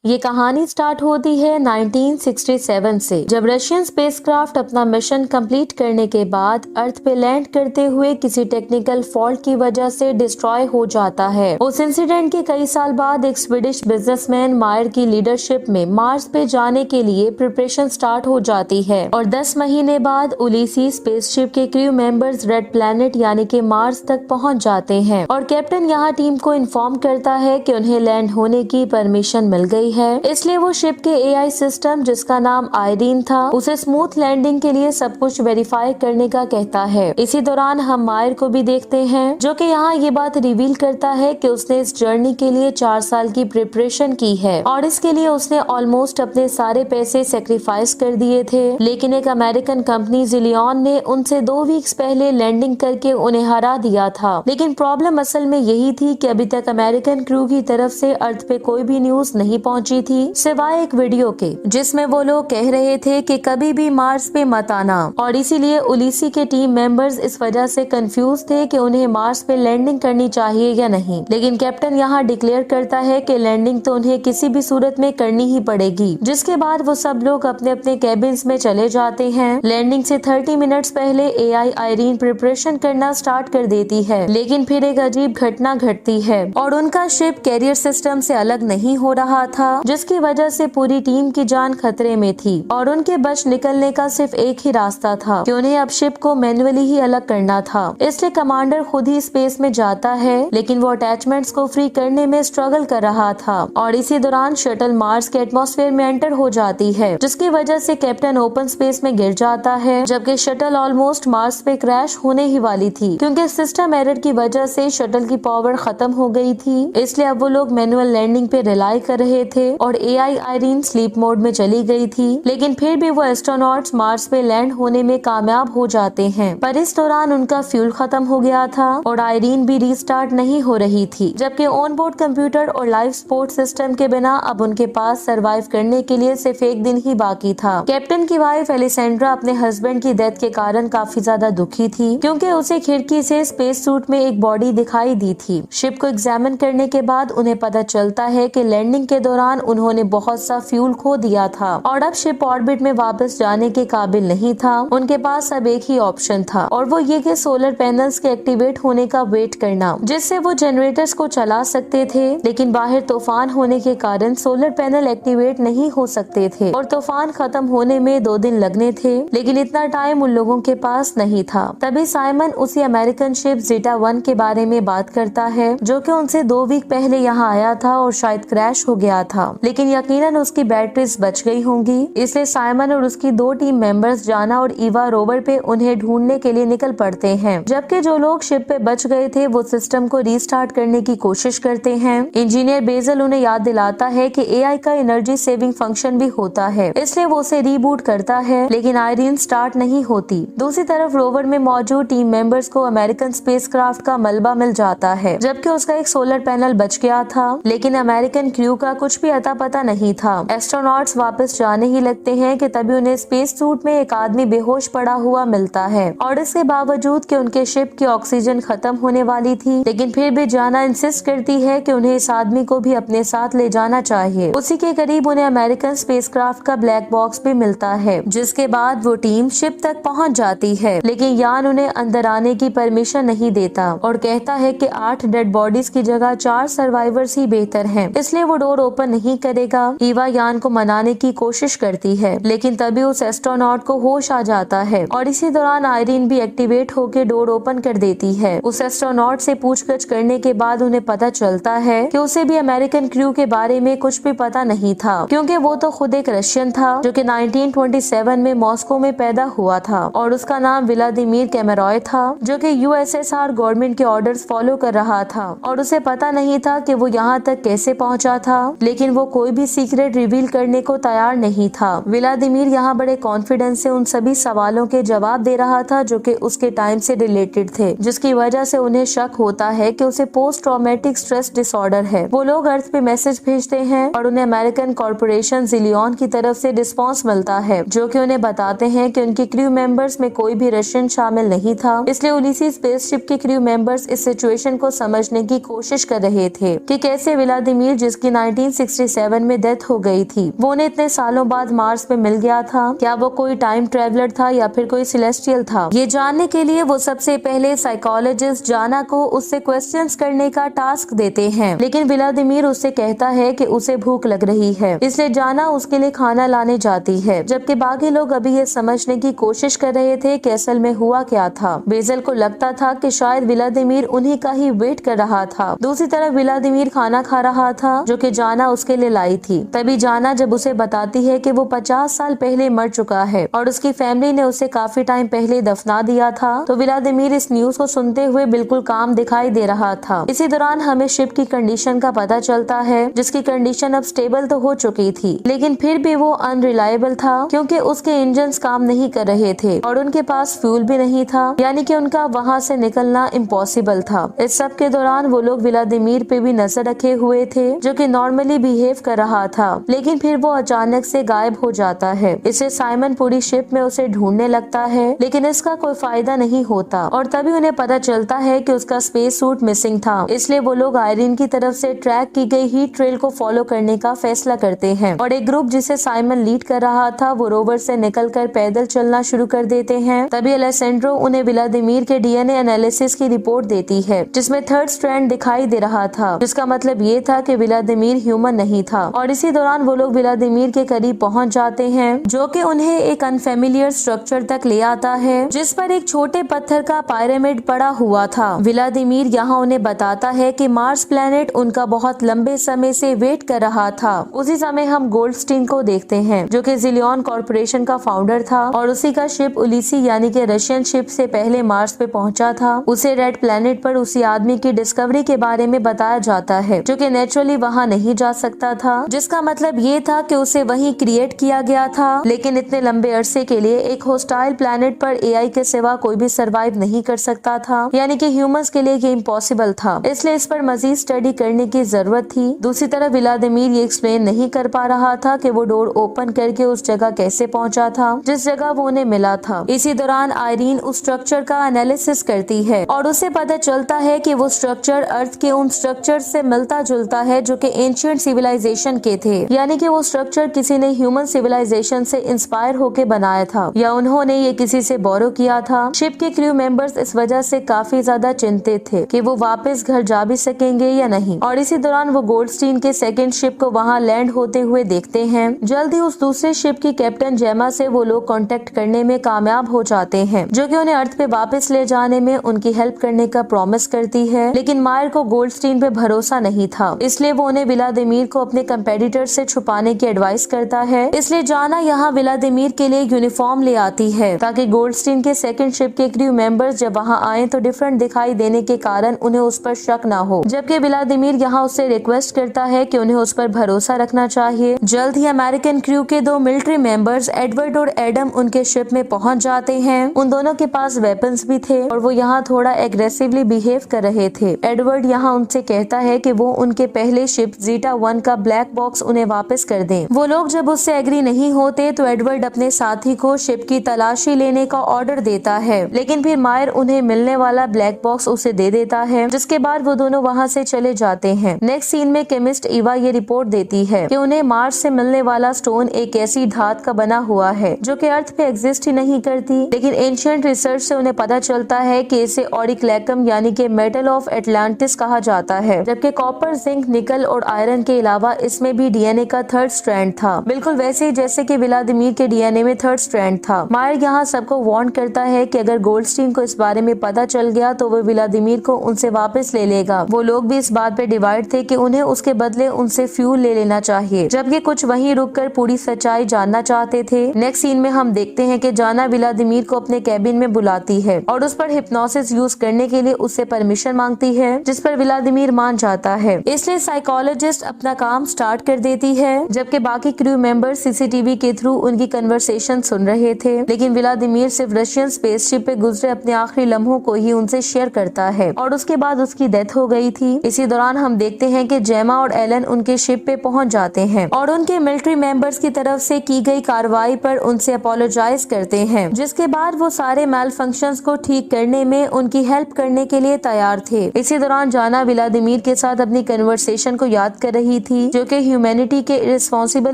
ये कहानी स्टार्ट होती है 1967 से, जब रशियन स्पेसक्राफ्ट अपना मिशन कंप्लीट करने के बाद अर्थ पे लैंड करते हुए किसी टेक्निकल फॉल्ट की वजह से डिस्ट्रॉय हो जाता है। उस इंसिडेंट के कई साल बाद एक स्वीडिश बिजनेसमैन मायर की लीडरशिप में मार्स पे जाने के लिए प्रिपरेशन स्टार्ट हो जाती है और 10 महीने बाद उलिसी स्पेसशिप के क्रू मेंबर्स रेड प्लैनेट यानी कि मार्स तक पहुंच जाते हैं और कैप्टन यहाँ टीम को इन्फॉर्म करता है कि उन्हें लैंड होने की परमिशन मिल गई है। इसलिए वो शिप के एआई सिस्टम, जिसका नाम आयरीन था, उसे स्मूथ लैंडिंग के लिए सब कुछ वेरीफाई करने का कहता है। इसी दौरान हम मायर को भी देखते हैं, जो कि यहाँ ये बात रिवील करता है कि उसने इस जर्नी के लिए 4 साल की प्रिपरेशन की है और इसके लिए उसने ऑलमोस्ट अपने सारे पैसे सेक्रीफाइस कर दिए थे। लेकिन एक अमेरिकन कंपनी जिलियन ने उनसे 2 वीक्स पहले लैंडिंग करके उन्हें हरा दिया था। लेकिन प्रॉब्लम असल में यही थी कि अभी तक अमेरिकन क्रू की तरफ से अर्थ पे कोई भी न्यूज नहीं पहुंची थी, सिवाय एक वीडियो के, जिसमें वो लोग कह रहे थे कि कभी भी मार्स पे मत आना। और इसीलिए उलिसी के टीम मेंबर्स इस वजह से कंफ्यूज थे कि उन्हें मार्स पे लैंडिंग करनी चाहिए या नहीं। लेकिन कैप्टन यहाँ डिक्लेयर करता है कि लैंडिंग तो उन्हें किसी भी सूरत में करनी ही पड़ेगी, जिसके बाद वो सब लोग अपने अपने कैबिन्स में चले जाते हैं। लैंडिंग से 30 मिनट्स पहले एआई आयरीन प्रिपरेशन करना स्टार्ट कर देती है, लेकिन फिर एक अजीब घटना घटती है और उनका शिप कैरियर सिस्टम से अलग नहीं हो रहा था, जिसकी वजह से पूरी टीम की जान खतरे में थी और उनके बच निकलने का सिर्फ एक ही रास्ता था कि उन्हें अब शिप को मैन्युअली ही अलग करना था। इसलिए कमांडर खुद ही स्पेस में जाता है, लेकिन वो अटैचमेंट्स को फ्री करने में स्ट्रगल कर रहा था और इसी दौरान शटल मार्स के एटमॉस्फेयर में एंटर हो जाती है, जिसकी वजह से कैप्टन ओपन स्पेस में गिर जाता है, जबकि शटल ऑलमोस्ट मार्स पे क्रैश होने ही वाली थी, क्योंकि सिस्टम एरर की वजह से शटल की पावर खत्म हो गई थी। इसलिए अब वो लोग मैनुअल लैंडिंग पे रिलाई कर रहे थे और एआई आयरीन स्लीप मोड में चली गई थी। लेकिन फिर भी वो एस्ट्रोनॉट्स मार्स पे लैंड होने में कामयाब हो जाते हैं, पर इस दौरान उनका फ्यूल खत्म हो गया था और आयरीन भी रीस्टार्ट नहीं हो रही थी, जबकि ऑन बोर्ड कंप्यूटर और लाइफ सपोर्ट सिस्टम के बिना अब उनके पास सरवाइव करने के लिए सिर्फ एक दिन ही बाकी था। कैप्टन की वाइफ एलिसेंड्रा अपने हस्बैंड की डेथ के कारण काफी ज्यादा दुखी थी, क्योंकि उसे खिड़की से स्पेस सूट में एक बॉडी दिखाई दी थी। शिप को एग्जामिन करने के बाद उन्हें पता चलता है कि लैंडिंग के दौरान उन्होंने बहुत सा फ्यूल खो दिया था और अब शिप ऑर्बिट में वापस जाने के काबिल नहीं था। उनके पास अब एक ही ऑप्शन था और वो ये कि सोलर पैनल्स के एक्टिवेट होने का वेट करना, जिससे वो जनरेटर्स को चला सकते थे। लेकिन बाहर तूफान होने के कारण सोलर पैनल एक्टिवेट नहीं हो सकते थे और तूफान खत्म होने में 2 दिन लगने थे, लेकिन इतना टाइम उन लोगों के पास नहीं था। तभी साइमन उसी अमेरिकन शिप ज़ेटा 1 के बारे में बात करता है, जो कि उनसे 2 वीक पहले यहाँ आया था और शायद क्रैश हो गया था, लेकिन यकीनन उसकी बैटरीज बच गई होंगी। इसलिए साइमन और उसकी 2 टीम मेंबर्स जाना और ईवा रोवर पे उन्हें ढूंढने के लिए निकल पड़ते हैं, जबकि जो लोग शिप पे बच गए थे वो सिस्टम को रीस्टार्ट करने की कोशिश करते हैं। इंजीनियर बेजल उन्हें याद दिलाता है कि एआई का एनर्जी सेविंग फंक्शन भी होता है, इसलिए वो उसे रीबूट करता है, लेकिन आयरीन स्टार्ट नहीं होती। दूसरी तरफ रोवर में मौजूद टीम मेंबर्स को अमेरिकन स्पेसक्राफ्ट का मलबा मिल जाता है, जबकि उसका एक सोलर पैनल बच गया था, लेकिन अमेरिकन क्रू का कुछ भी अता पता नहीं था। एस्ट्रोनॉट्स वापस जाने ही लगते हैं कि तभी उन्हें स्पेस सूट में एक आदमी बेहोश पड़ा हुआ मिलता है और इसके बावजूद कि उनके शिप की ऑक्सीजन खत्म होने वाली थी, लेकिन फिर भी जाना इंसिस्ट करती है कि उन्हें इस आदमी को भी अपने साथ ले जाना चाहिए। उसी के करीब उन्हें अमेरिकन स्पेसक्राफ्ट का ब्लैक बॉक्स भी मिलता है, जिसके बाद वो टीम शिप तक पहुंच जाती है, लेकिन यान उन्हें अंदर आने की परमिशन नहीं देता और कहता है कि 8 डेड बॉडीज की जगह 4 सर्वाइवर्स ही बेहतर हैं, इसलिए वो डोर ओपन नहीं करेगा। ईवा यान को मनाने की कोशिश करती है, लेकिन तभी उस एस्ट्रोनॉट को होश आ जाता है और इसी दौरान आयरीन भी एक्टिवेट होकर डोर ओपन कर देती है। उस एस्ट्रोनॉट से पूछताछ करने के बाद उन्हें पता चलता है कि उसे भी अमेरिकन क्रू के बारे में कुछ भी पता नहीं था, क्योंकि वो तो खुद एक रशियन था जो कि 1927 में मॉस्को में पैदा हुआ था और उसका नाम व्लादिमीर कैमेरॉय था, जो कि यूएसएसआर गवर्नमेंट के ऑर्डर्स फॉलो कर रहा था और उसे पता नहीं था कि वो यहाँ तक कैसे पहुँचा था, लेकिन वो कोई भी सीक्रेट रिवील करने को तैयार नहीं था। व्लादिमीर यहाँ बड़े कॉन्फिडेंस से उन सभी सवालों के जवाब दे रहा था जो कि उसके टाइम से रिलेटेड थे, जिसकी वजह से उन्हें शक होता है कि उसे पोस्ट ट्रॉमेटिक स्ट्रेस डिसऑर्डर है। वो लोग अर्थ पे मैसेज भेजते हैं और उन्हें अमेरिकन कॉर्पोरेशन जिलियन की तरफ से रिस्पॉन्स मिलता है, जो कि उन्हें बताते हैं कि उनके क्रू मेंबर्स में कोई भी रशियन शामिल नहीं था। इसलिए उलिसी स्पेसशिप के क्रू मेंबर्स इस सिचुएशन को समझने की कोशिश कर रहे थे कि कैसे व्लादिमीर, जिसकी 1960 1967 में डेथ हो गई थी। वो उन्हें इतने सालों बाद मार्स पे मिल गया था। क्या वो कोई टाइम ट्रेवलर था या फिर कोई सेलेस्टियल था? ये जानने के लिए वो सबसे पहले साइकोलॉजिस्ट जाना को उससे क्वेश्चंस करने का टास्क देते हैं, लेकिन व्लादिमीर उससे कहता है कि उसे भूख लग रही है, इसलिए जाना उसके लिए खाना लाने जाती है। जबकि बाकी लोग अभी ये समझने की कोशिश कर रहे थे कि असल में हुआ क्या था। बेजल को लगता था कि शायद व्लादिमीर उन्हीं का ही वेट कर रहा था। दूसरी तरफ व्लादिमीर खाना खा रहा था जो कि जाना उसके लिए लाई थी। तभी जाना जब उसे बताती है कि वो 50 साल पहले मर चुका है और उसकी फैमिली ने उसे काफी टाइम पहले दफना दिया था, तो व्लादिमीर इस न्यूज को सुनते हुए बिल्कुल काम दिखाई दे रहा था। इसी दौरान हमें शिप की कंडीशन का पता चलता है, जिसकी कंडीशन अब स्टेबल तो हो चुकी थी, लेकिन फिर भी वो अनरिलायबल था क्योंकि उसके इंजन काम नहीं कर रहे थे और उनके पास फ्यूल भी नहीं था, यानी कि उनका वहाँ से निकलना इम्पॉसिबल था। इस सब के दौरान वो लोग व्लादिमीर पे भी नजर रखे हुए थे, जो कि नॉर्मली बिहेव कर रहा था, लेकिन फिर वो अचानक से गायब हो जाता है। इसे साइमन पूरी शिप में उसे ढूंढने लगता है, लेकिन इसका कोई फायदा नहीं होता और तभी उन्हें पता चलता है कि उसका स्पेस सूट मिसिंग था। इसलिए वो लोग आयरीन की तरफ से ट्रैक की गई हीट ट्रेल को फॉलो करने का फैसला करते हैं और एक ग्रुप जिसे साइमन लीड कर रहा था वो रोवर से निकलकर पैदल चलना शुरू कर देते हैं। तभी अलेसेंड्रो उन्हें व्लादिमीर के डीएनए एनालिसिस की रिपोर्ट देती है, जिसमें थर्ड स्ट्रैंड दिखाई दे रहा था, जिसका मतलब ये था कि व्लादिमीर ह्यूमन नहीं था। और इसी दौरान वो लोग व्लादिमीर के करीब पहुंच जाते हैं, जो कि उन्हें एक अनफेमिलियर स्ट्रक्चर तक ले आता है, जिस पर एक छोटे पत्थर का पिरामिड पड़ा हुआ था। व्लादिमीर यहाँ उन्हें बताता है कि मार्स प्लेनेट उनका बहुत लंबे समय से वेट कर रहा था। उसी समय हम गोल्डस्टीन को देखते हैं, जो कि जिलियन कॉर्पोरेशन का फाउंडर था और उसी का शिप उलिसी यानी कि रशियन शिप से पहले मार्स पे पहुंचा था। उसे रेड प्लेनेट पर उसी आदमी की डिस्कवरी के बारे में बताया जाता है, जो कि नेचुरली वहां नहीं जा सकता था, जिसका मतलब ये था कि उसे वहीं क्रिएट किया गया था, लेकिन इतने लंबे अरसे के लिए एक होस्टाइल प्लेनेट पर एआई के सिवा कोई भी सरवाइव नहीं कर सकता था, यानी कि ह्यूमंस के लिए ये इम्पॉसिबल था। इसलिए इस पर मजीद स्टडी करने की जरूरत थी। दूसरी तरफ व्लादिमीर ये एक्सप्लेन नहीं कर पा रहा था कि वो डोर ओपन करके उस जगह कैसे पहुंचा था जिस जगह वो उन्हें मिला था। इसी दौरान आयरीन उस स्ट्रक्चर का एनालिसिस करती है और उसे पता चलता है कि वो स्ट्रक्चर अर्थ के उन स्ट्रक्चर से मिलता जुलता है जो कि एंशिएंट सिविलाइजेशन के थे, यानी कि वो स्ट्रक्चर किसी ने ह्यूमन सिविलाइजेशन से इंस्पायर होके बनाया था या उन्होंने ये किसी से बोरो किया था। शिप के क्रू मेंबर्स इस वजह से काफी ज्यादा चिंतित थे कि वो वापस घर जा भी सकेंगे या नहीं। और इसी दौरान वो गोल्डस्टीन के सेकंड शिप को वहां लैंड होते हुए देखते हैं। जल्द ही उस दूसरे शिप की कैप्टन जेमा से वो लोग कांटेक्ट करने में कामयाब हो जाते हैं, जो कि उन्हें अर्थ पे वापस ले जाने में उनकी हेल्प करने का प्रॉमिस करती है। लेकिन मायर को गोल्डस्टीन पे भरोसा नहीं था, इसलिए वो उन्हें व्लादिमीर को अपने कंपेटिटर से छुपाने की एडवाइस करता है। इसलिए जाना यहाँ व्लादिमीर के लिए यूनिफॉर्म ले आती है ताकि गोल्डस्टीन के सेकंड शिप के क्रू मेंबर्स जब वहाँ आए तो डिफरेंट दिखाई देने के कारण उन्हें उस पर शक न हो। जबकि व्लादिमीर यहाँ उससे रिक्वेस्ट करता है कि उन्हें उस पर भरोसा रखना चाहिए। जल्द ही अमेरिकन क्रू के दो मिलिट्री मेंबर्स एडवर्ड और एडम उनके शिप में पहुंच जाते हैं। उन दोनों के पास वेपन्स भी थे और वो यहाँ थोड़ा एग्रेसिवली बिहेव कर रहे थे। एडवर्ड यहाँ उनसे कहता है कि वो उनके पहले शिप जीटा 1 का ब्लैक बॉक्स उन्हें वापस कर दें। वो लोग जब उससे एग्री नहीं होते तो एडवर्ड अपने साथी को शिप की तलाशी लेने का ऑर्डर देता है, लेकिन फिर मायर उन्हें मिलने वाला ब्लैक बॉक्स उसे दे देता है, जिसके बाद वो दोनों वहाँ से चले जाते हैं। नेक्स्ट सीन में केमिस्ट इवा ये रिपोर्ट देती है कि उन्हें मार्स से मिलने वाला स्टोन एक ऐसी धात का बना हुआ है जो कि अर्थ पे एग्जिस्ट ही नहीं करती, लेकिन एंशिएंट रिसर्च से उन्हें पता चलता है कि इसे ऑरिक्लैकम यानी कि मेटल ऑफ एटलांटिस कहा जाता है। जबकि कॉपर, जिंक, निकल और आयरन के अलावा इसमें भी डीएनए का थर्ड स्ट्रैंड था, बिल्कुल वैसे ही जैसे कि व्लादिमीर के डीएनए में थर्ड स्ट्रैंड था। मायर यहाँ सबको वार्न करता है कि अगर गोल्डस्टीन को इस बारे में पता चल गया तो वो व्लादिमीर को उनसे वापस ले लेगा। वो लोग भी इस बात पे डिवाइड थे कि उन्हें उसके बदले उनसे फ्यूल ले लेना चाहिए, जबकि कुछ वहीं रुककर पूरी सच्चाई जानना चाहते थे। नेक्स्ट सीन में हम देखते हैं कि जाना व्लादिमीर को अपने कैबिन में बुलाती है और उस पर हिप्नोसिस यूज करने के लिए उससे परमिशन मांगती है, जिस पर व्लादिमीर मान जाता है। इसलिए साइकोलॉजिस्ट अपना काम स्टार्ट कर देती है, जबकि बाकी क्रू मेंबर सीसीटीवी के थ्रू उनकी कन्वर्सेशन सुन रहे थे। लेकिन व्लादिमीर सिर्फ रशियन स्पेसशिप पे गुजरे अपने आखिरी लम्हों को ही उनसे शेयर करता है और उसके बाद उसकी डेथ हो गई थी। इसी दौरान हम देखते हैं कि जेमा और एलन उनके शिप पे पहुंच जाते हैं और उनके मिलिट्री मेंबर्स की तरफ से की गई कार्रवाई पर उनसे अपोलोजाइज करते हैं, जिसके बाद वो सारे मैल फंक्शंस को ठीक करने में उनकी हेल्प करने के लिए तैयार थे। इसी दौरान जाना व्लादिमीर के साथ अपनी कन्वर्सेशन को याद कर रही की थी, जो कि ह्यूमैनिटी के इररिस्पॉन्सिबल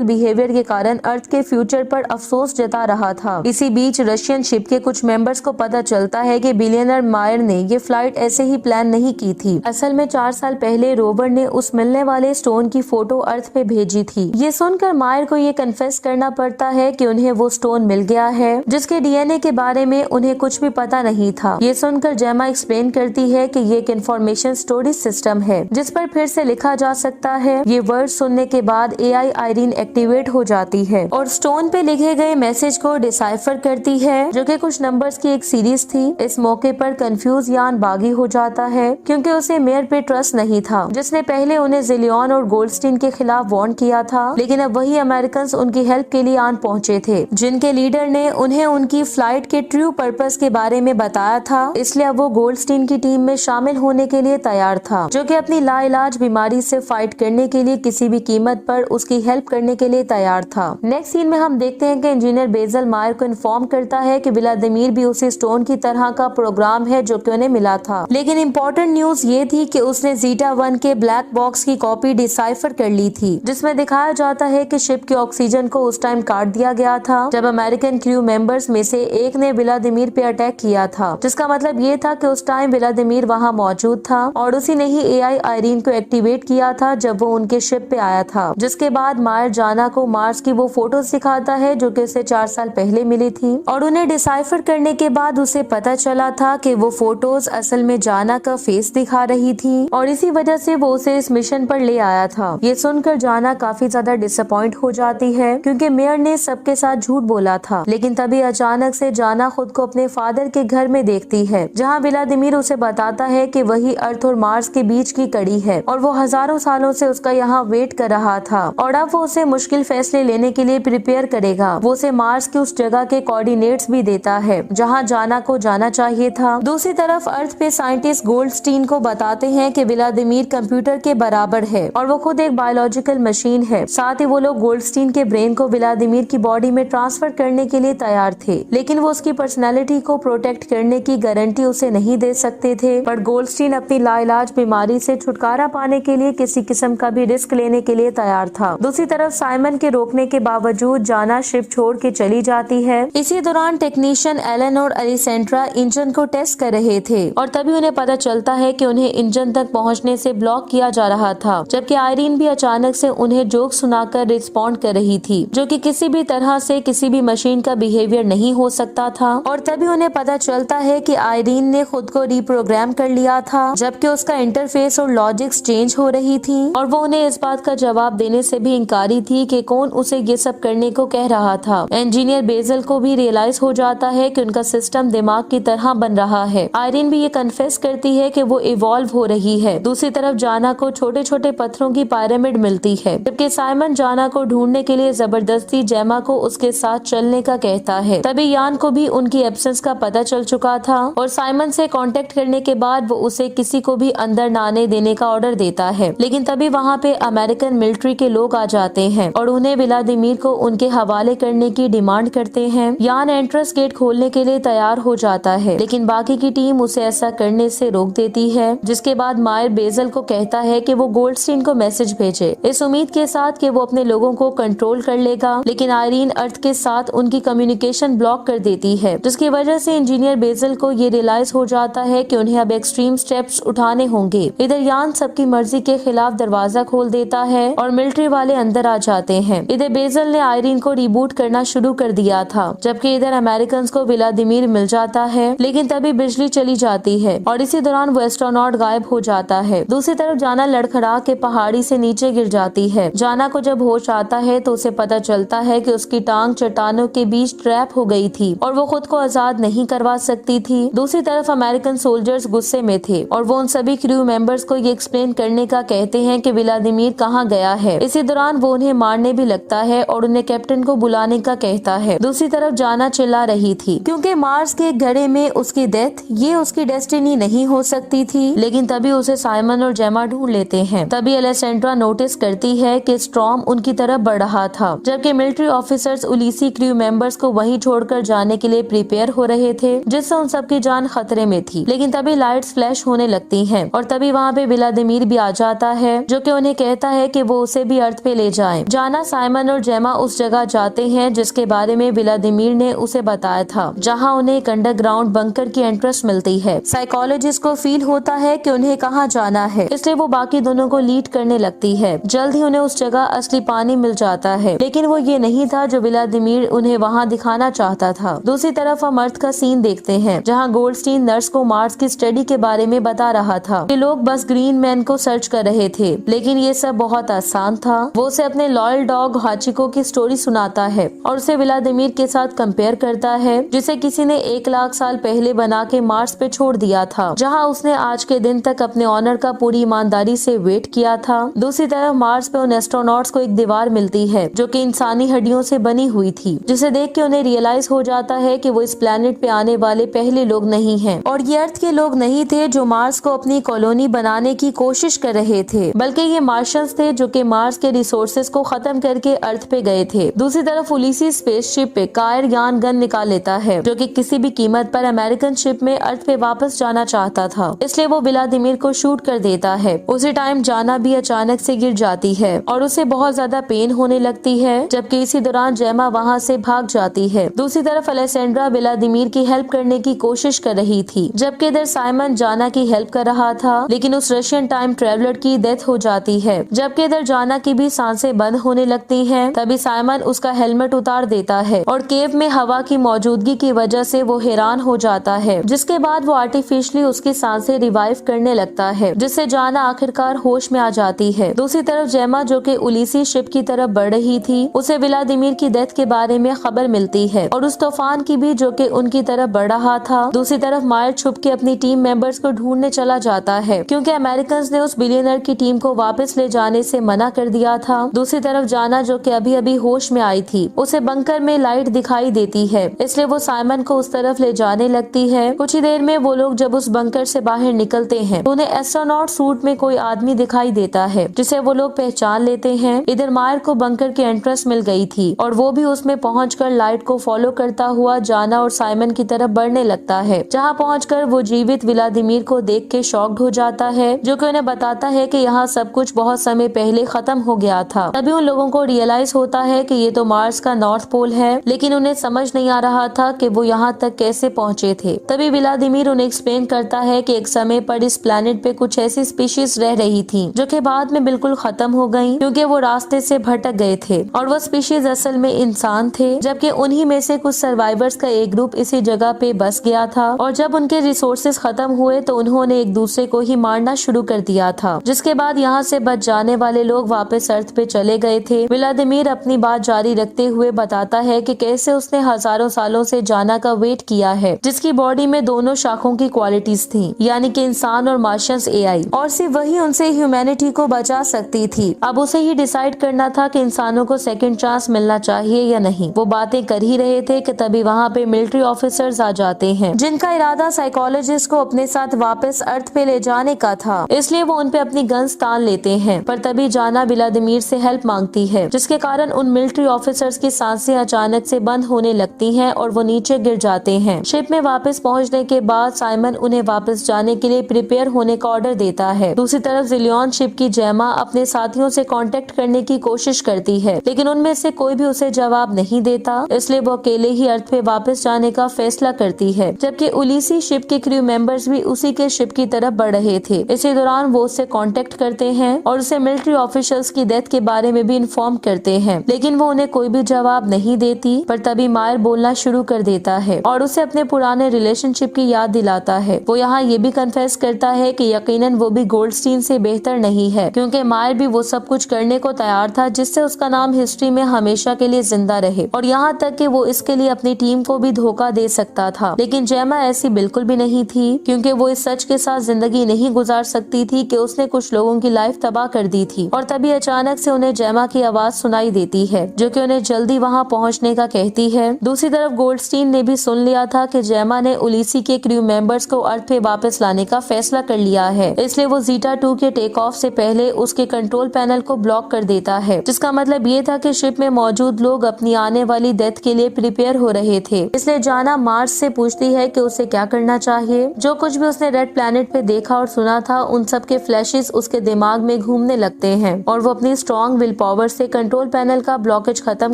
बिहेवियर के कारण अर्थ के फ्यूचर पर अफसोस जता रहा था। इसी बीच रशियन शिप के कुछ मेंबर्स को पता चलता है कि बिलियनर मायर ने ये फ्लाइट ऐसे ही प्लान नहीं की थी। असल में 4 साल पहले रोवर ने उस मिलने वाले स्टोन की फोटो अर्थ पे भेजी थी। ये सुनकर मायर को ये कन्फेस करना पड़ता है कि उन्हें वो स्टोन मिल गया है, जिसके डीएनए के बारे में उन्हें कुछ भी पता नहीं था। ये सुनकर जेमा एक्सप्लेन करती है कि ये एक इंफॉर्मेशन स्टोरेज सिस्टम है जिस पर फिर से लिखा जा सकता है। ये वर्ड सुनने के बाद एआई आयरीन एक्टिवेट हो जाती है और स्टोन पे लिखे गए मैसेज को डिसाइफर करती है, जो कि कुछ नंबर्स की एक सीरीज थी। इस मौके पर कंफ्यूज यान बागी हो जाता है क्योंकि उसे मेयर पे ट्रस्ट नहीं था, जिसने पहले उन्हें जिलियन और गोल्डस्टीन के खिलाफ वार्न किया था। लेकिन अब वही अमेरिकन उनकी हेल्प के लिए आन पहुंचे थे, जिनके लीडर ने उन्हें उनकी फ्लाइट के ट्रू पर्पस के बारे में बताया था। इसलिए अब वो गोल्डस्टीन की टीम में शामिल होने के लिए तैयार था, जो कि अपनी लाइलाज बीमारी से फाइट करने के लिए किसी भी कीमत पर उसकी हेल्प करने के लिए तैयार था। नेक्स्ट सीन में हम देखते हैं कि इंजीनियर बेजल मायर को इन्फॉर्म करता है कि व्लादिमीर भी उसी स्टोन की तरह का प्रोग्राम है जो कि उन्हें मिला था। लेकिन इम्पोर्टेंट न्यूज ये थी कि उसने ज़ीटा 1 के ब्लैक बॉक्स की कॉपी डिसाइफर कर ली थी, जिसमें दिखाया जाता है कि शिप के ऑक्सीजन को उस टाइम काट दिया गया था जब अमेरिकन क्रू मेंबर्स में से एक ने व्लादिमीर पे अटैक किया था, जिसका मतलब ये था कि उस टाइम व्लादिमीर वहाँ मौजूद था और उसी ने ही एआई आयरीन को एक्टिवेट किया था जब वो उनके शिप पे आया था। जिसके बाद मायर जाना को मार्स की वो फोटोज दिखाता है जो कि उसे 4 साल पहले मिली थी और उन्हें डिसाइफर करने के बाद उसे पता चला था कि वो फोटोज असल में जाना का फेस दिखा रही थी और इसी वजह से वो उसे इस मिशन पर ले आया था। ये सुनकर जाना काफी ज्यादा डिसअपॉइंट हो जाती है क्योंकि मेयर ने सबके साथ झूठ बोला था। लेकिन तभी अचानक से जाना खुद को अपने फादर के घर में देखती है, जहाँ व्लादिमीर उसे बताता है कि वही अर्थ और मार्स के बीच की कड़ी है और वो हजारों सालों से उसका यहाँ वेट कर रहा था और अब वो उसे मुश्किल फैसले लेने के लिए प्रिपेयर करेगा। वो उसे मार्स की उस जगह के कोऑर्डिनेट्स भी देता है जहाँ जाना को जाना चाहिए था। दूसरी तरफ अर्थ पे साइंटिस्ट गोल्डस्टीन को बताते हैं कि व्लादिमीर कंप्यूटर के बराबर है और वो खुद एक बायोलॉजिकल मशीन है। साथ ही वो लोग गोल्डस्टीन के ब्रेन को व्लादिमीर की बॉडी में ट्रांसफर करने के लिए तैयार थे, लेकिन वो उसकी पर्सनैलिटी को प्रोटेक्ट करने की गारंटी उसे नहीं दे सकते थे। पर गोल्डस्टीन अपनी लाइलाज बीमारी से छुटकारा पाने के लिए किसी किस्म का भी रिस्क लेने के लिए तैयार था। दूसरी तरफ साइमन के रोकने के बावजूद जाना शिप छोड़ के चली जाती है। इसी दौरान टेक्नीशियन एलन और अलिसेंड्रा इंजन को टेस्ट कर रहे थे और तभी उन्हें पता चलता है कि उन्हें इंजन तक पहुंचने से ब्लॉक किया जा रहा था, जबकि आयरीन भी अचानक से उन्हें जोक सुनाकर रिस्पॉन्ड कर रही थी, जो कि किसी भी तरह से किसी भी मशीन का बिहेवियर नहीं हो सकता था। और तभी उन्हें पता चलता है कि आयरीन ने खुद को रिप्रोग्राम कर लिया था, जबकि उसका इंटरफेस और लॉजिक्स चेंज हो रही थी और वो उन्हें इस बात का जवाब देने से भी इनकारी थी कि कौन उसे ये सब करने को कह रहा था। इंजीनियर बेजल को भी रियलाइज हो जाता है कि उनका सिस्टम दिमाग की तरह बन रहा है। आयरीन भी ये कन्फेस करती है कि वो इवॉल्व हो रही है। दूसरी तरफ जाना को छोटे छोटे पत्थरों की पिरामिड मिलती है, जबकि साइमन जाना को ढूंढने के लिए जबरदस्ती जेमा को उसके साथ चलने का कहता है। तभी यान को भी उनकी एब्सेंस का पता चल चुका था और साइमन से कांटेक्ट करने के बाद वो उसे किसी को भी अंदर न आने देने का ऑर्डर देता है। लेकिन तभी वहाँ पे अमेरिकन मिलिट्री के लोग आ जाते हैं और उन्हें व्लादिमीर को उनके हवाले करने की डिमांड करते हैं। यान एंट्रेंस गेट खोलने के लिए तैयार हो जाता है, लेकिन बाकी की टीम उसे ऐसा करने से रोक देती है, जिसके बाद मायर बेजल को कहता है कि वो गोल्डस्टीन को मैसेज भेजे, इस उम्मीद के साथ कि वो अपने लोगों को कंट्रोल कर लेगा। लेकिन आयरीन अर्थ के साथ उनकी कम्युनिकेशन ब्लॉक कर देती है, जिसकी वजह से इंजीनियर बेजल को ये रियलाइज हो जाता है कि उन्हें अब एक्सट्रीम स्टेप्स उठाने होंगे। इधर यान सबकी मर्जी के खिलाफ दरवाजा खोल देता है और मिलिट्री वाले अंदर आ जाते हैं। इधर बेजल ने आयरीन को रिबूट करना शुरू कर दिया था, जबकि इधर अमेरिकन को व्लादिमीर मिल जाता है। लेकिन तभी बिजली चली जाती है और इसी दौरान वो एस्ट्रोनॉट गायब हो जाता है। दूसरी तरफ जाना लड़खड़ा के पहाड़ी से नीचे गिर जाती है। जाना को जब होश आता है तो उसे पता चलता है कि उसकी टांग चट्टानों के बीच ट्रैप हो गई थी और वो खुद को आजाद नहीं करवा सकती थी। दूसरी तरफ अमेरिकन सोल्जर्स गुस्से में थे और वो उन सभी क्रू मेंबर्स को ये एक्सप्लेन करने का कहते हैं कि व्लादिमीर कहाँ गया है। इसी दौरान वो उन्हें मारने भी लगता है और उन्हें कैप्टन को बुलाने का कहता है। दूसरी तरफ जाना चिल्ला रही थी क्योंकि मार्स के घड़े में उसकी डेथ ये उसकी डेस्टिनी नहीं हो सकती थी। लेकिन तभी उसे साइमन और जेमा ढूंढ लेते हैं। तभी अलेसेंड्रा नोटिस करती है कि स्टॉर्म उनकी तरफ बढ़ रहा था, जबकि मिलिट्री ऑफिसर्स उलीसी क्रू मेंबर्स को वहीं छोड़कर जाने के लिए प्रिपेयर हो रहे थे, जिससे उन सबकी जान खतरे में थी। लेकिन तभी लाइट्स फ्लैश होने लगती हैं और तभी वहाँ पे व्लादिमीर भी आ जाता है, जो कि उन्हें कहता है कि वो उसे भी अर्थ पे ले जाए। जाना, साइमन और जेमा उस जगह जाते हैं जिसके बारे में व्लादिमीर ने उसे बताया था, जहाँ उन्हें एक अंडरग्राउंड बंकर की एंट्रेंस मिलती है। साइकोलॉजिस्ट को फील होता है कि उन्हें कहाँ जाना है, इसलिए वो बाकी दोनों को लीड करने लगती है। जल्द ही उन्हें उस जगह असली पानी मिल जाता है, लेकिन वो ये नहीं था जो व्लादिमीर उन्हें वहाँ दिखाना चाहता था। दूसरी तरफ हम अर्थ का सीन देखते हैं, जहाँ गोल्डस्टीन नर्स को मार्स की स्टडी के बारे में बता रहा था कि लोग बस ग्रीन मैन को सर्च कर रहे थे, लेकिन ये सब बहुत आसान था। वो उसे अपने लॉयल डॉग हाचिको की स्टोरी सुनाता है और उसे व्लादिमीर के साथ कंपेयर करता है, जिसे किसी ने 1 लाख साल पहले बना के मार्स पे छोड़ दिया था, जहाँ उसने आज के दिन तक अपने ऑनर का पूरी ईमानदारी से वेट किया था। दूसरी तरफ मार्स पे उन एस्ट्रोनॉट्स को एक दीवार मिलती है जो कि इंसानी हड्डियों से बनी हुई थी, जिसे देख के उन्हें रियलाइज हो जाता है कि वो इस प्लेनेट पे आने वाले पहले लोग नहीं हैं और ये अर्थ के लोग नहीं थे जो मार्स को अपनी कॉलोनी बनाने की कोशिश कर रहे थे, बल्कि ये मार्शियंस थे जो कि मार्स के रिसोर्सेज को खत्म करके अर्थ पे गए थे। दूसरी तरफ उलिसीस स्पेसशिप पे कायर यान गन निकाल लेता है, जो कि किसी भी कीमत पर अमेरिकन शिप में अर्थ पे वापस जाना चाहता था, इसलिए वो व्लादिमीर को शूट कर देता है। उसी टाइम जाना भी अचानक से गिर जाती है और उसे बहुत ज्यादा पेन होने लगती है, जबकि इसी दौरान जेमा वहाँ से भाग जाती है। दूसरी तरफ अलेसेंड्रा व्लादिमीर की हेल्प करने की कोशिश कर रही थी, जबकि इधर साइमन जाना की हेल्प कर रहा था, लेकिन उस रशियन टाइम ट्रेवलर की डेथ हो जाती है। जबकि इधर जाना की भी सांसें बंद होने लगती हैं। तभी साइमन उसका हेलमेट उतार देता है और केव में हवा की मौजूदगी की वजह से वो हैरान हो जाता है, जिसके बाद वो आर्टिफिशियली उसकी सांसें रिवाइव करने लगता है, जिससे जाना आखिरकार होश में आ जाती है। दूसरी तरफ जेमा, जो कि उलिसीस शिप की तरफ बढ़ रही थी, उसे व्लादिमीर की डेथ के बारे में खबर मिलती है और उस तूफान की भी जो कि उनकी तरफ बढ़ रहा था। दूसरी तरफ मायर छुप के अपनी टीम मेंबर्स को ढूंढने चला जाता है, क्योंकि अमेरिकन ने उस बिलियनर की टीम को वापस ले जाने से मना कर दिया था। दूसरी तरफ जाना, जो कि अभी अभी होश में आई थी, उसे बंकर में लाइट दिखाई देती है, इसलिए वो साइमन को उस तरफ ले जाने लगती है। कुछ ही देर में वो लोग जब उस बंकर से बाहर निकलते हैं तो उन्हें एस्ट्रोनॉट सूट में कोई आदमी दिखाई देता है, जिसे वो लोग पहचान लेते हैं। इधर मायर को बंकर की एंट्रेंस मिल गई थी और वो भी उसमें पहुंचकर लाइट को फॉलो करता हुआ जाना और साइमन की तरफ बढ़ने लगता है, जहां पहुंचकर वो जीवित व्लादिमीर को देख के शॉक्ड हो जाता है, जो कि उन्हें बताता है कि यहाँ सब कुछ बहुत समय पहले खत्म हो गया था। तभी उन लोगों को रियलाइज होता है कि ये तो मार्स का नॉर्थ पोल है, लेकिन उन्हें समझ नहीं आ रहा था कि वो यहाँ तक कैसे पहुँचे थे। तभी व्लादिमीर उन्हें एक्सप्लेन करता है कि एक समय पर इस प्लेनेट पे कुछ ऐसी स्पीशीज रह रही थी जो कि बाद में बिल्कुल खत्म हो गयी, क्योंकि वो रास्ते से भटक गए थे और वो स्पीशीज असल में इंसान थे, जबकि उन्हीं में से कुछ सर्वाइवर्स का एक ग्रुप इसी जगह पे बस गया था और जब उनके रिसोर्सेज खत्म हुए तो उन्होंने एक दूसरे को ही मारना शुरू कर दिया था, जिसके बाद यहाँ से बच जाने वाले लोग वापस अर्थ पे चले गए थे। व्लादिमीर अपनी बात जारी रखते हुए बताता है कि कैसे उसने हजारों सालों से जाना का वेट किया है, जिसकी बॉडी में दोनों शाखों की क्वालिटीज थी, यानी कि इंसान और मार्शियंस एआई, और सिर्फ वही उनसे ह्यूमैनिटी को बचा सकती थी। अब उसे ही डिसाइड करना था कि इंसानों को सेकंड चांस मिलना चाहिए या नहीं। वो बातें कर ही रहे थे कि तभी वहाँ पे मिलिट्री ऑफिसर्स आ जाते हैं, जिनका इरादा साइकोलॉजिस्ट को अपने साथ वापस अर्थ पे ले जाने का था, इसलिए वो उन पे अपनी गन्स तान लेते हैं। पर तभी जाना व्लादिमीर से हेल्प मांगती है, जिसके कारण उन मिलिट्री ऑफिसर्स की सांसें अचानक से बंद होने लगती हैं और वो नीचे गिर जाते हैं। शिप में वापस पहुंचने के बाद साइमन उन्हें वापस जाने के लिए प्रिपेयर होने का ऑर्डर देता है। दूसरी तरफ जिलियन शिप की जेमा अपने साथियों से कांटेक्ट करने की कोशिश करती है, लेकिन उनमें से कोई भी उसे जवाब नहीं देता, इसलिए वो अकेले ही अर्थ पे वापस जाने का फैसला करती है, जबकि उलिसी शिप के क्रू मेंबर्स भी उसी के शिप की तरफ बढ़ रहे थे। इसी दौरान वो उससे कांटेक्ट करते हैं और उसे मिलिट्री ऑफिशियल्स की डेथ के बारे में भी इन्फॉर्म करते हैं, लेकिन वो उन्हें कोई भी जवाब नहीं देती। पर तभी मायर बोलना शुरू कर देता है और उसे अपने पुराने रिलेशनशिप की याद दिलाता है। वो यहाँ ये भी कन्फेस करता है कि यकीनन वो भी गोल्डस्टीन से बेहतर नहीं है, क्योंकि मायर भी वो सब कुछ करने को तैयार था जिससे उसका नाम हिस्ट्री में हमेशा के लिए जिंदा रहे, और यहाँ तक कि वो इसके लिए अपनी टीम को भी धोखा दे सकता था। लेकिन जेमा ऐसी बिल्कुल भी नहीं थी, क्योंकि वो इस सच के साथ जिंदगी नहीं गुजार सकती थी कि उसने कुछ लोगों की लाइफ तबाह कर दी थी। और तभी अचानक से उन्हें जेमा की आवाज सुनाई देती है, जो कि उन्हें जल्दी वहाँ पहुँचने का कहती है। दूसरी तरफ गोल्डस्टीन ने भी सुन लिया था कि जेमा ने उलिसी के क्रू मेंबर्स को अर्थ पे वापस लाने का फैसला कर लिया है, इसलिए वो ज़ीटा 2 के टेक ऑफ से पहले उसके कंट्रोल पैनल को ब्लॉक कर देता है, जिसका मतलब ये था कि शिप में मौजूद लोग अपनी आने वाली डेथ के लिए प्रिपेयर हो रहे थे। इसलिए जाना मार्स से पूछती है कि उसे क्या करना चाहिए। जो कुछ भी उसने रेड प्लैनेट पे देखा और सुना था, उन सब के फ्लैशेस उसके दिमाग में घूमने लगते हैं और वो अपनी स्ट्रॉन्ग विल पावर से कंट्रोल पैनल का ब्लॉकेज खत्म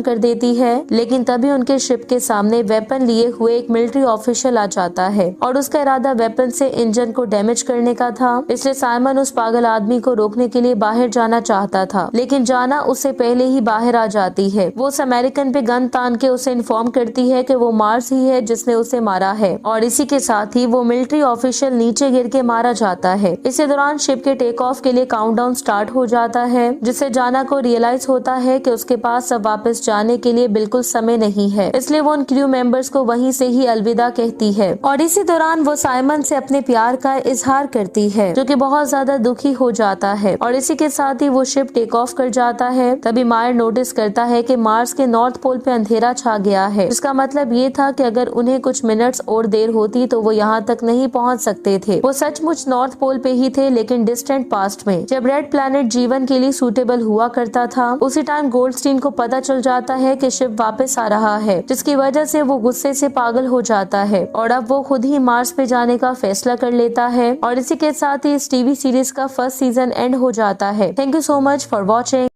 कर देती है। लेकिन तभी उनके शिप के सामने वेपन लिए हुए एक मिलिट्री ऑफिशियल आ जाता है और उसका इरादा वेपन से इंजन को डैमेज करने का था। इसलिए साइमन उस पागल आदमी को रोकने के लिए बाहर जाना चाहता था, लेकिन जाना उससे पहले ही बाहर आ जाती है। वो उस अमेरिकन पे गन तान के उसे इन्फॉर्म करती है कि वो मार्स ही है जिसने उसे मारा है और इसी के साथ ही वो मिलिट्री ऑफिशियल नीचे गिर के मारा जाता है। इसी दौरान शिप के टेक ऑफ के लिए काउंटडाउन स्टार्ट हो जाता है, जिससे जाना को रियलाइज होता है कि उसके पास अब वापस जाने के लिए बिल्कुल समय नहीं है। इसलिए वो उन क्रू मेंबर्स को वहीं से ही अलविदा कहती है और इसी दौरान वो साइमन से अपने प्यार का इजहार करती है, जो कि बहुत ज्यादा दुखी हो जाता है और इसी के साथ ही वो शिप टेक ऑफ कर जाता है। तभी मायर नोटिस करता है कि मार्स के नॉर्थ पोल पे अंधेरा छा गया है, जिसका मतलब ये था कि अगर उन्हें कुछ मिनट्स और देर होती तो वो यहाँ तक नहीं पहुँच सकते थे। वो सचमुच नॉर्थ पोल पे ही थे, लेकिन डिस्टेंट पास्ट में, जब रेड प्लैनेट जीवन के लिए सूटेबल हुआ करता था। उसी टाइम गोल्डस्टीन को पता चल जाता है कि शिप वापस आ रहा है, जिसकी वजह से वो गुस्से से पागल हो जाता है और अब वो खुद ही मार्स पे जाने का फैसला कर लेता है। और इसी के साथ ही इस टीवी सीरीज का फर्स्ट सीजन एंड हो जाता है। Thank you so much for watching.